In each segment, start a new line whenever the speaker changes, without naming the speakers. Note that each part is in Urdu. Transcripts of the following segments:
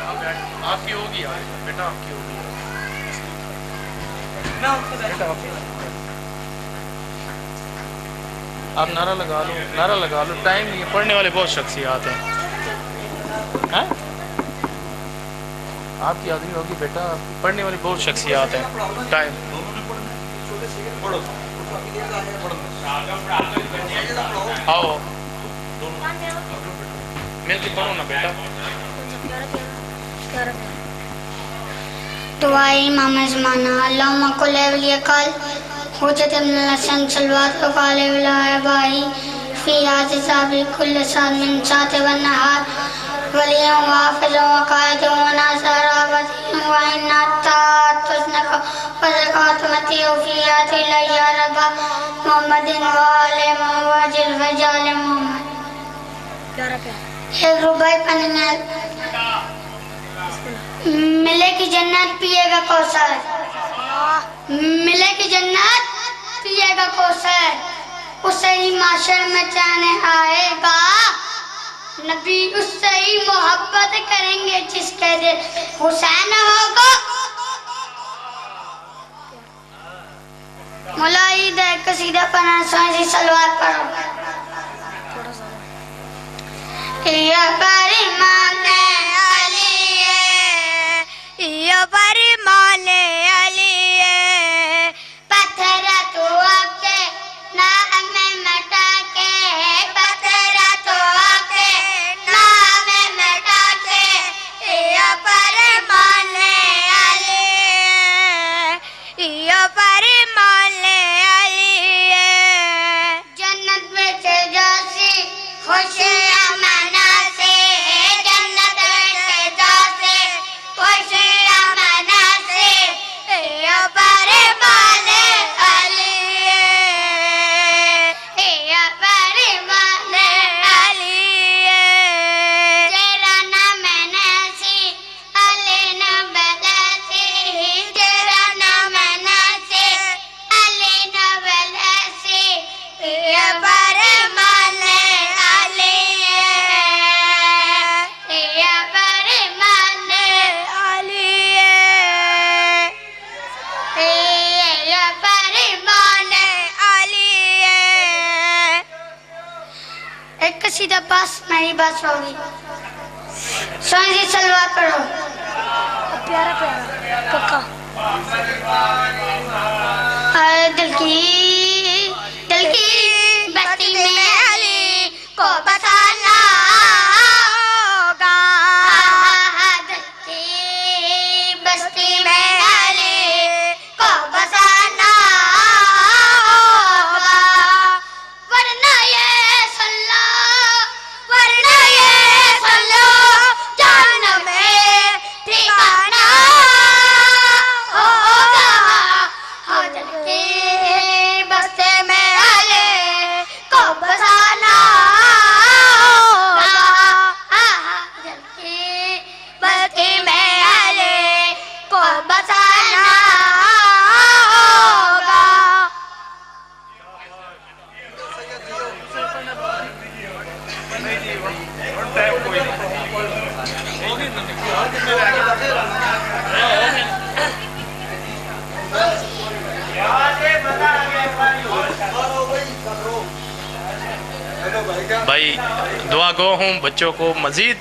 آپ کی ہوگی یار بیٹا، آپ کی ہوگی آپ نعرہ لگا لو، نعرہ لگا لو، ٹائم نہیں ہے، پڑھنے والے بہت شخصیات ہیں۔ آپ کی آدمی ہوگی بیٹا، پڑھنے والی بہت شخصیات ہیں، ٹائم آؤ مل کے پڑھو نا بیٹا۔
دعائے امام زمانہ اللہم کل اولیاء کال حجت ابن الحسن صلوات وقال اولیاء بائی فی آت صابر کل ساتھ من سات و نہار ولیاں وحافظ وقائد وناصر وطیم وعناتات تسنک وزکات متیع فی آت الیہ ربا محمد وعالم وجل فجال محمد۔ ایک روبائی پڑھنے ملے کی جنت پیے گا کوثر، ملے کی جنت پیے گا کوثر، اسے ہی معاشر میں چین آئے گا نبی، اس سے ہی محبت کریں گے جس کے دل حسین ہوگا۔ مولا عید ہے قصیدہ پڑھنا، سوئیں سلوات پڑھو۔ یا فرمان علی یا فرمان علی پتھر تو اپنے نام مٹا کے، پتھر تو اپنے نام مٹا کے، یا فرمان علی یا فرمان علی جنت میں سے جاسی خوش امنا سے، جنت میں سے جاسی خوش امنا سے، یا فرمان علی یا فرمان علی تیرا نام ناسی علی نبلاسی، تیرا نام ناسی علی نبلاسی، یا فرمان علی یا فرمان علی یا فرمان علی۔ ایک قصیدہ بس میری بس ہوگی، سوئیں جی سلوات پڑھو۔ پیارا پیارا پکا دل کی بستی میں علی کو بسانا ہوگا، دل کی بستی میں علی کو بسانا ہوگا، ورنہ یہ سن لو، ورنہ یہ سن لو جہنم میں ٹھکانہ ہوگا، دل کی بستی میں علی کو بسانا ہوگا، دل کی بستی میں علی کو بسانا ہوگا۔
بھائی دعا گو ہوں بچوں کو مزید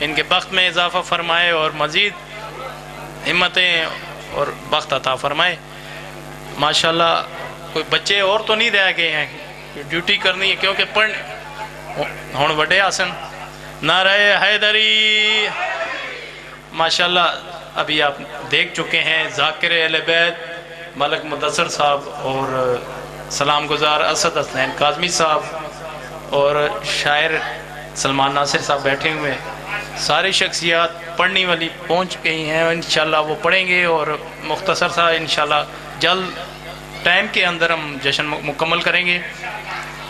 ان کے بخت میں اضافہ فرمائے اور مزید ہمتیں اور بخت عطا فرمائے۔ ماشاءاللہ کوئی بچے اور تو نہیں رہ گئے ہیں، ڈیوٹی کرنی ہے کیونکہ پڑھ ہون بڑے آسن۔ نعرہ حیدری ماشاءاللہ ابھی آپ دیکھ چکے ہیں، ذاکر اہل بیت ملک مدثر صاحب اور سلام گزار اسد حسین کاظمی صاحب اور شاعر سلمان ناصر صاحب بیٹھے ہوئے، ساری شخصیات پڑھنے والی پہنچ گئی ہیں، انشاءاللہ وہ پڑھیں گے اور مختصر سا انشاءاللہ جلد ٹائم کے اندر ہم جشن مکمل کریں گے۔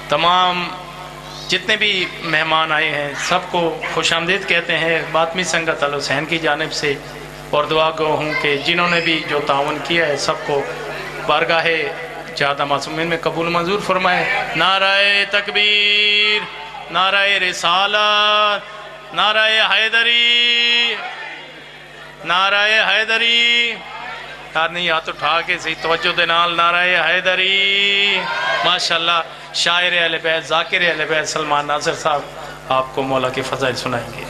تمام جتنے بھی مہمان آئے ہیں سب کو خوش آمدید کہتے ہیں باطمی سنگت الحسین کی جانب سے، اور دعا گو ہوں کہ جنہوں نے بھی جو تعاون کیا ہے سب کو بارگاہ جہادہ معصومین میں قبول منظور فرمائے۔ نعرہ تکبیر، نعرہ رسالت، نعرہ حیدری، نعرہ حیدری، یار نہیں ہاتھ اٹھا کے صحیح توجہ دے نال نعرہ حیدری. ماشاءاللہ شاعر اہل بیت، ذاکر اہل بیت سلمان ناصر صاحب آپ کو مولا کے فضائل سنائیں گے.